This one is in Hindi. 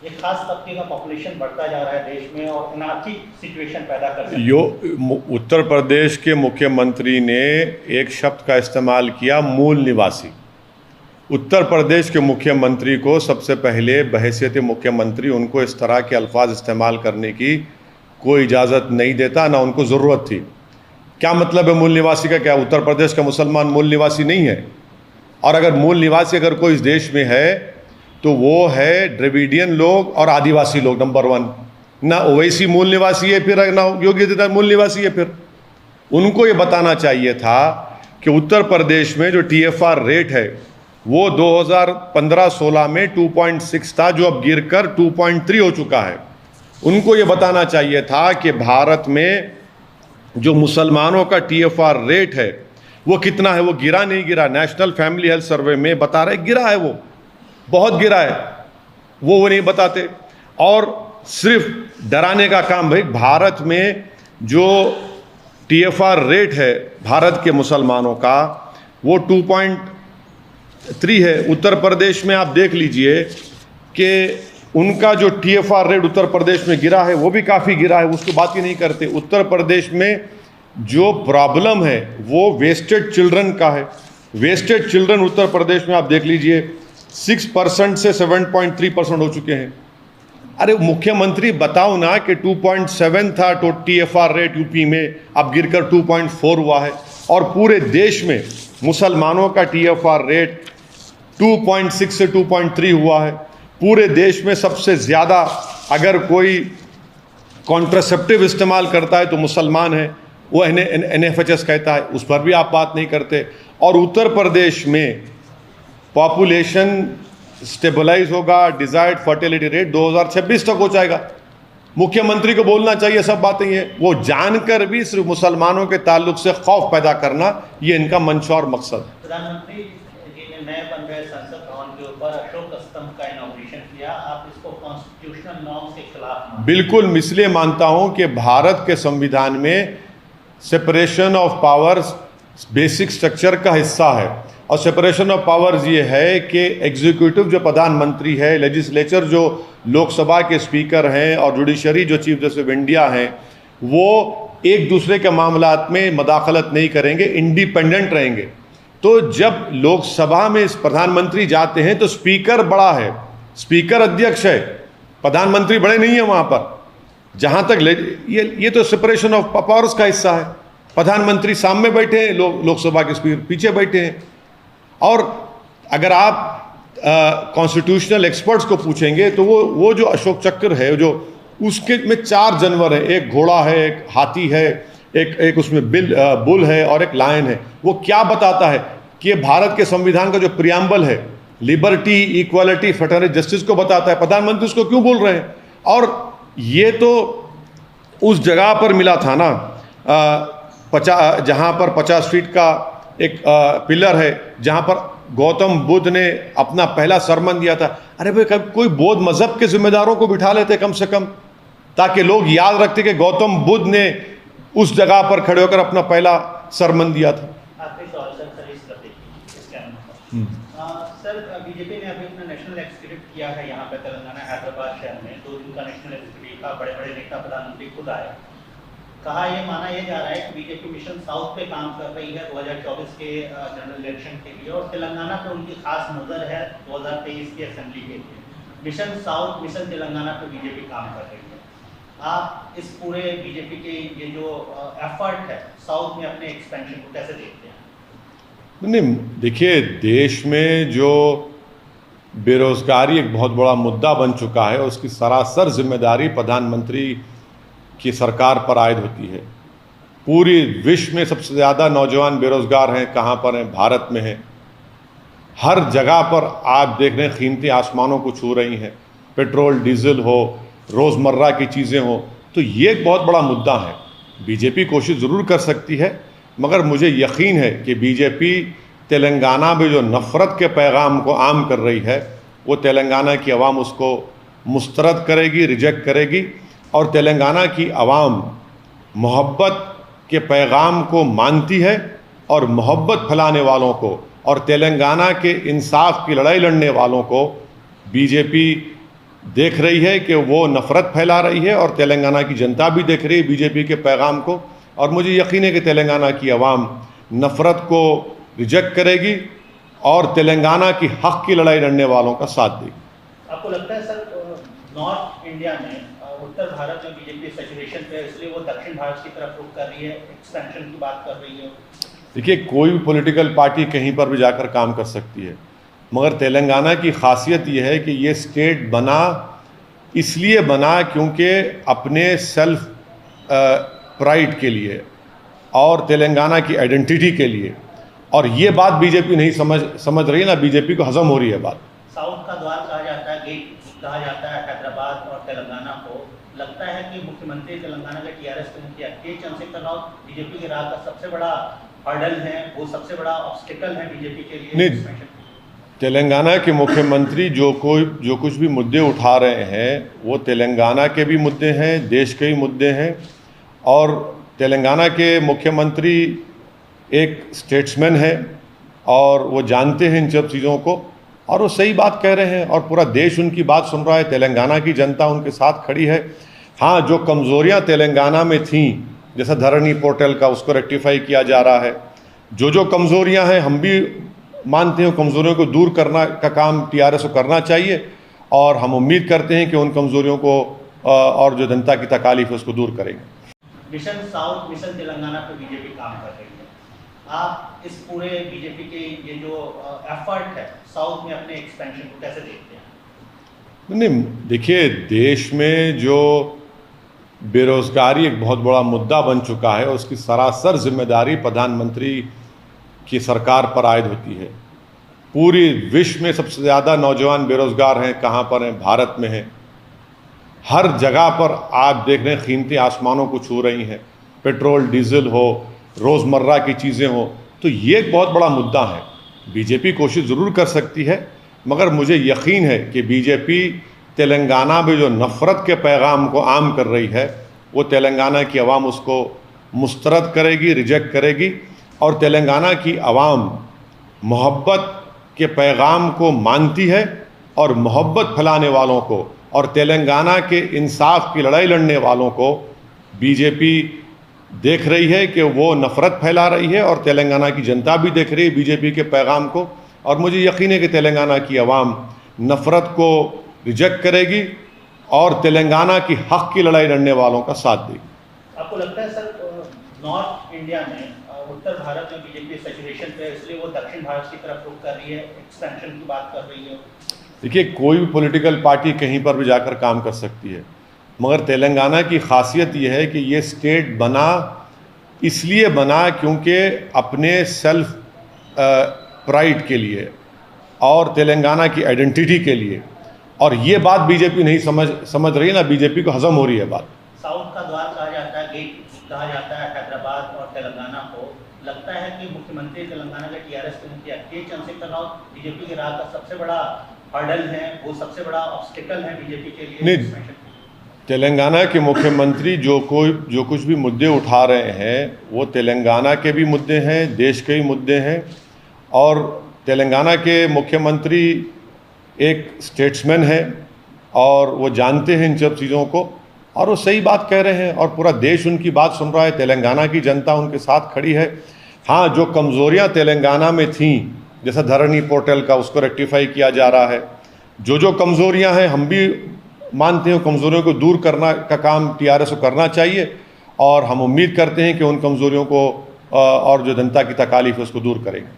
एक खास तबके का पॉपुलेशन बढ़ता जा रहा है देश में और अनार्की सिचुएशन पैदा कर सकते हैं। उत्तर प्रदेश के मुख्यमंत्री ने एक शब्द का इस्तेमाल किया, मूल निवासी। उत्तर प्रदेश के मुख्यमंत्री को सबसे पहले बहैसियत मुख्यमंत्री उनको इस तरह के अल्फाज इस्तेमाल करने की कोई इजाज़त नहीं देता, ना उनको ज़रूरत थी। क्या मतलब है मूल निवासी का? क्या उत्तर प्रदेश का मुसलमान मूल निवासी नहीं है? और अगर मूल निवासी अगर कोई इस देश में है तो वो है द्रविडियन लोग और आदिवासी लोग, नंबर 1। ना ओवैसी मूल निवासी है, फिर ना योगी आदित्यनाथ मूल निवासी है। फिर उनको ये बताना चाहिए था कि उत्तर प्रदेश में जो TFR रेट है वो 2015-16 में 2.6 था, जो अब गिरकर 2.3 हो चुका है। उनको ये बताना चाहिए था कि भारत में जो मुसलमानों का TFR रेट है वो कितना है। वो गिरा नहीं गिरा, नेशनल फैमिली हेल्थ सर्वे में बता रहे गिरा है, वो बहुत गिरा है, वो नहीं बताते। और सिर्फ डराने का काम। भाई भारत में जो TFR रेट है भारत के मुसलमानों का वो 2.3 है। उत्तर प्रदेश में आप देख लीजिए कि उनका जो TFR रेट उत्तर प्रदेश में गिरा है वो भी काफ़ी गिरा है, उसकी बात ही नहीं करते। उत्तर प्रदेश में जो प्रॉब्लम है वो वेस्टेड चिल्ड्रन का है। वेस्टेड चिल्ड्रन उत्तर प्रदेश में आप देख लीजिए 6% से 7.3% हो चुके हैं। अरे मुख्यमंत्री बताओ ना कि 2.7 था तो TFR रेट यूपी में, अब गिरकर 2.4 हुआ है। और पूरे देश में मुसलमानों का TFR रेट 2.6 से 2.3 हुआ है। पूरे देश में सबसे ज़्यादा अगर कोई कॉन्ट्रासेप्टिव इस्तेमाल करता है तो मुसलमान है, वो NFHS कहता है, उस पर भी आप बात नहीं करते। और उत्तर प्रदेश में पॉपुलेशन स्टेबलाइज होगा, डिजायर्ड फर्टिलिटी रेट 2026 तक हो जाएगा। मुख्यमंत्री को बोलना चाहिए सब बातें हैं, वो जानकर भी सिर्फ मुसलमानों के ताल्लुक से खौफ पैदा करना ये इनका मंशा और मकसद है। प्रधानमंत्री जी ने नए बन रहे संसद भवन के ऊपर अशोक स्तंभ का इनॉग्रेशन किया, आप इसको कॉन्स्टिट्यूशनल नॉर्म के खिलाफ? बिल्कुल, इसलिए मानता हूं कि भारत के संविधान में separation of powers basic structure का हिस्सा है। और सेपरेशन ऑफ पावर्स ये है कि एग्जीक्यूटिव जो प्रधानमंत्री है, लेजिस्लेचर जो लोकसभा के स्पीकर हैं और जुडिशरी जो चीफ जस्टिस ऑफ इंडिया हैं, वो एक दूसरे के मामलात में मदाखलत नहीं करेंगे, इंडिपेंडेंट रहेंगे। तो जब लोकसभा में प्रधानमंत्री जाते हैं तो स्पीकर बड़ा है, स्पीकर अध्यक्ष है, प्रधानमंत्री बड़े नहीं है वहाँ पर। जहाँ तक ये तो सेपरेशन ऑफ पावर्स का हिस्सा है। प्रधानमंत्री सामने बैठे हैं, लोकसभा के स्पीकर पीछे बैठे हैं। और अगर आप कॉन्स्टिट्यूशनल एक्सपर्ट्स को पूछेंगे तो वो जो अशोक चक्र है, जो उसके में 4 जानवर हैं, एक घोड़ा है, एक हाथी है, एक उसमें बुल है और एक लायन है। वो क्या बताता है कि भारत के संविधान का जो प्रियम्बल है, लिबर्टी, इक्वालिटी, फ्रेटर्निटी, जस्टिस को बताता है। प्रधानमंत्री उसको क्यों बोल रहे हैं? और ये तो उस जगह पर मिला था ना, जहाँ पर 50 फीट का एक पिलर है, जहाँ पर गौतम बुद्ध ने अपना पहला सरमन दिया था। अरे भाई कोई बौद्ध मजहब के जिम्मेदारों को बिठा लेते कम से कम, ताकि लोग याद रखते कि गौतम बुद्ध ने उस जगह पर खड़े होकर अपना पहला सरमन दिया था। सर, बीजेपी ने अभी अपना नेशनल एग्जीक्यूटिव किया है यहाँ पे तेलंगाना हैदराबाद शहर में, 2 दिन का नेशनल एग्जीक्यूटिव का, बड़े बड़े नेता प्रधानमंत्री खुद आए। कहा ये माना यह जा रहा है कि बीजेपी मिशन साउथ पे काम कर रही है 2024 के जनरल इलेक्शन के लिए, और तेलंगाना पे उनकी खास नजर है 2023 की असेंबली के लिए। मिशन साउथ, मिशन तेलंगाना पे बीजेपी काम कर रही है। आप इस पूरे बीजेपी के ये जो एफर्ट है साउथ में अपने एक्सपेंशन को कैसे देखते हैं? नहीं, देखिए, देश में जो बेरोजगारी एक बहुत बड़ा मुद्दा बन चुका है, उसकी सरासर जिम्मेदारी प्रधानमंत्री की सरकार पर आयद होती है। पूरी विश्व में सबसे ज़्यादा नौजवान बेरोजगार हैं, कहाँ पर हैं? भारत में हैं। हर जगह पर आप देख रहे हैं कीमतें आसमानों को छू रही हैं, पेट्रोल डीजल हो, रोज़मर्रा की चीज़ें हो। तो ये एक बहुत बड़ा मुद्दा है। बीजेपी कोशिश ज़रूर कर सकती है, मगर मुझे यकीन है कि बीजेपी तेलंगाना में जो नफ़रत के पैगाम को आम कर रही है, वो तेलंगाना की आवाम उसको मुस्तरद करेगी, रिजेक्ट करेगी। और तेलंगाना की आवाम मोहब्बत के पैगाम को मानती है और मोहब्बत फैलाने वालों को और तेलंगाना के इंसाफ की लड़ाई लड़ने वालों को बीजेपी देख रही है कि वो नफ़रत फैला रही है और तेलंगाना की जनता भी देख रही है बीजेपी के पैगाम को, और मुझे यकीन है कि तेलंगाना की आवाम नफ़रत को रिजेक्ट करेगी और तेलंगाना की हक़ की लड़ाई लड़ने वालों का साथ देगी। आपको लगता है सर नॉर्थ इंडिया में उत्तर भारत में बीजेपी सैचुरेशन पे है, इसलिए वो दक्षिण भारत की तरफ रुख कर रही है, एक्सपेंशन की बात कर रही है? देखिए, कोई भी पॉलिटिकल पार्टी कहीं पर भी जाकर काम कर सकती है, मगर तेलंगाना की खासियत यह है कि ये स्टेट बना इसलिए बना क्योंकि अपने सेल्फ प्राइड के लिए और तेलंगाना की आइडेंटिटी के लिए, और ये बात बीजेपी नहीं समझ रही है ना, बीजेपी को हजम हो रही है बात। साउथ का द्वार कहा जाता है, गेट कहा जाता है हैदराबाद और तेलंगाना को। लगता है कि मुख्यमंत्री तेलंगाना के टीआरएस के मुखिया के चंद्रशेखर राव बीजेपी के राह का सबसे बड़ा हर्डल है, वो सबसे बड़ा ऑब्स्टिकल है बीजेपी के लिए? नहीं, तेलंगाना के मुख्यमंत्री जो कुछ भी मुद्दे उठा रहे हैं वो तेलंगाना के भी मुद्दे हैं, देश के भी मुद्दे हैं, और तेलंगाना के मुख्यमंत्री एक स्टेट्समैन है और वो जानते हैं इन सब चीज़ों को, और वो सही बात कह रहे हैं और पूरा देश उनकी बात सुन रहा है। तेलंगाना की जनता उनके साथ खड़ी है। हाँ, जो कमज़ोरियाँ तेलंगाना में थीं, जैसा धरनी पोर्टल का, उसको रेक्टिफाई किया जा रहा है। जो कमज़ोरियाँ हैं हम भी मानते हैं, कमज़ोरियों को दूर करना का काम टीआरएस को करना चाहिए, और हम उम्मीद करते हैं कि उन कमज़ोरियों को और जो जनता की तकालीफ है उसको दूर करेंगे। मिशन साउथ, मिशन तेलंगाना पे बीजेपी काम कर रही है। आप इस पूरे बीजेपी के ये जो एफर्ट है साउथ में अपने एक्सपेंशन को कैसे देखते हैं? नहीं, देखिए, देश में जो बेरोज़गारी एक बहुत बड़ा मुद्दा बन चुका है, उसकी सरासर जिम्मेदारी प्रधानमंत्री की सरकार पर आयद होती है। पूरी विश्व में सबसे ज़्यादा नौजवान बेरोज़गार हैं, कहाँ पर हैं? भारत में हैं। हर जगह पर आप देख रहे हैं कीमतें आसमानों को छू रही हैं, पेट्रोल डीजल हो, रोज़मर्रा की चीज़ें हो, तो ये एक बहुत बड़ा मुद्दा है। बीजेपी कोशिश ज़रूर कर सकती है, मगर मुझे यकीन है कि बीजेपी तेलंगाना में जो नफ़रत के पैगाम को आम कर रही है, वो तेलंगाना की आवाम उसको मुस्तरद करेगी, रिजेक्ट करेगी, और तेलंगाना की आवाम मोहब्बत के पैगाम को मानती है और मोहब्बत फैलाने वालों को और तेलंगाना के इंसाफ की लड़ाई लड़ने वालों को बीजेपी देख रही है कि वो नफ़रत फैला रही है, और तेलंगाना की जनता भी देख रही है बीजेपी के पैगाम को, और मुझे यकीन है कि तेलंगाना की आवाम नफ़रत को रिजेक्ट करेगी और तेलंगाना की हक़ की लड़ाई लड़ने वालों का साथ देगी। आपको लगता है सर नॉर्थ इंडिया में उत्तर भारत में बीजेपी सैचुरेशन पे है, इसलिए वो दक्षिण भारत की तरफ रुख कर रही है, एक्सपेंशन की बात कर रही है? देखिए, कोई भी पॉलिटिकल पार्टी कहीं पर भी जाकर काम कर सकती है, मगर तेलंगाना की खासियत यह है कि ये स्टेट बना इसलिए बना क्योंकि अपने सेल्फ प्राइड के लिए और तेलंगाना की आइडेंटिटी के लिए, और ये बात बीजेपी नहीं समझ रही है ना, बीजेपी को हजम हो रही है बात। साउथ का द्वार कहा जाता है, गेट कहा जाता है हैदराबाद और तेलंगाना को। लगता है कि मुख्यमंत्री तेलंगाना के टीआरएस के मुखिया के चंद्रशेखर राव बीजेपी के राह का सबसे बड़ा हर्डल है, वो सबसे बड़ा ऑब्स्टिकल है बीजेपी के लिए? नहीं, तेलंगाना के मुख्यमंत्री जो कुछ भी मुद्दे उठा रहे हैं वो तेलंगाना के भी मुद्दे हैं, देश के भी मुद्दे हैं, और तेलंगाना के मुख्यमंत्री एक स्टेट्समैन है और वो जानते हैं इन सब चीज़ों को, और वो सही बात कह रहे हैं और पूरा देश उनकी बात सुन रहा है। तेलंगाना की जनता उनके साथ खड़ी है। हाँ, जो कमज़ोरियाँ तेलंगाना में थीं, जैसा धरनी पोर्टल का, उसको रेक्टिफाई किया जा रहा है। जो कमज़ोरियाँ हैं हम भी मानते हैं, कमज़ोरियों को दूर करना का काम टीआरएस को करना चाहिए, और हम उम्मीद करते हैं कि उन कमज़ोरियों को और जो जनता की तकालीफ है उसको दूर करेंगे।